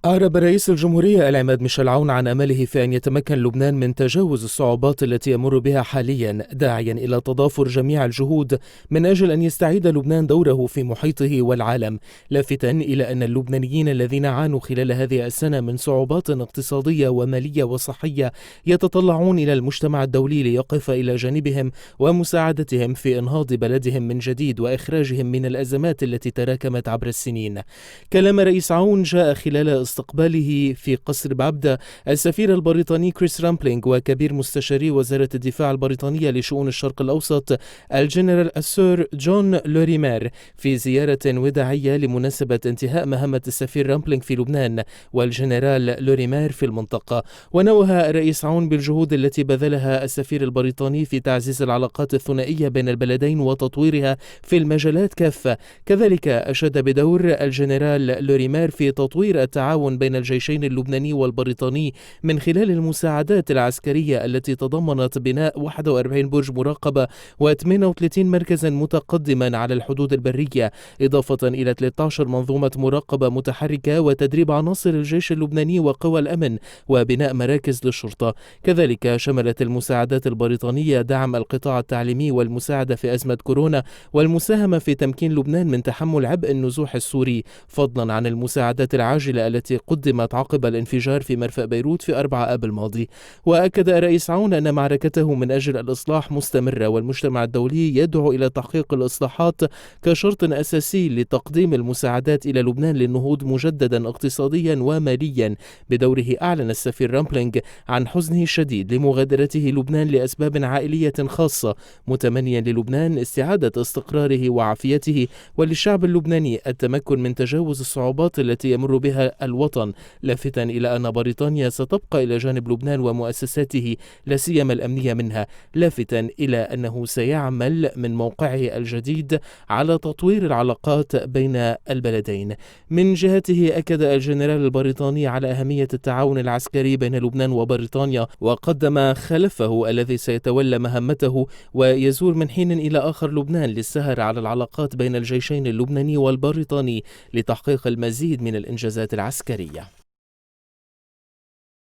أعرب رئيس الجمهورية العماد ميشيل عون عن أمله في أن يتمكن لبنان من تجاوز الصعوبات التي يمر بها حاليا، داعيا إلى تضافر جميع الجهود من أجل أن يستعيد لبنان دوره في محيطه والعالم، لافتا إلى أن اللبنانيين الذين عانوا خلال هذه السنة من صعوبات اقتصادية ومالية وصحية يتطلعون إلى المجتمع الدولي ليقف إلى جانبهم ومساعدتهم في إنهاض بلدهم من جديد وإخراجهم من الأزمات التي تراكمت عبر السنين. كلام رئيس عون جاء خلال استقباله في قصر بعبدة السفير البريطاني كريس رامبلينغ وكبير مستشاري وزارة الدفاع البريطانية لشؤون الشرق الأوسط الجنرال السور جون لوريمير في زيارة وداعية لمناسبة انتهاء مهمة السفير رامبلينغ في لبنان والجنرال لوريمير في المنطقة. ونوه الرئيس عون بالجهود التي بذلها السفير البريطاني في تعزيز العلاقات الثنائية بين البلدين وتطويرها في المجالات كافة. كذلك أشاد بدور الجنرال لوريمير في تطوير التعاون بين الجيشين اللبناني والبريطاني من خلال المساعدات العسكرية التي تضمنت بناء 41 برج مراقبة و38 مركزا متقدما على الحدود البرية، إضافة إلى 13 منظومة مراقبة متحركة وتدريب عناصر الجيش اللبناني وقوى الأمن وبناء مراكز للشرطة. كذلك شملت المساعدات البريطانية دعم القطاع التعليمي والمساعدة في أزمة كورونا والمساهمة في تمكين لبنان من تحمل عبء النزوح السوري، فضلا عن المساعدات العاجلة التي قدمت عقب الانفجار في مرفأ بيروت في 4 آب الماضي. وأكد الرئيس عون أن معركته من أجل الإصلاح مستمرة، والمجتمع الدولي يدعو إلى تحقيق الإصلاحات كشرط أساسي لتقديم المساعدات إلى لبنان للنهوض مجددا اقتصاديا وماليا. بدوره أعلن السفير رامبلينغ عن حزنه الشديد لمغادرته لبنان لأسباب عائلية خاصة، متمنيا للبنان استعادة استقراره وعافيته، وللشعب اللبناني التمكن من تجاوز الصعوبات التي يمر بها الوطن، لافتا إلى أن بريطانيا ستبقى إلى جانب لبنان ومؤسساته لا سيما الأمنية منها، لافتا إلى أنه سيعمل من موقعه الجديد على تطوير العلاقات بين البلدين. من جهته أكد الجنرال البريطاني على أهمية التعاون العسكري بين لبنان وبريطانيا، وقدم خلفه الذي سيتولى مهمته ويزور من حين إلى آخر لبنان للسهر على العلاقات بين الجيشين اللبناني والبريطاني لتحقيق المزيد من الإنجازات العسكرية.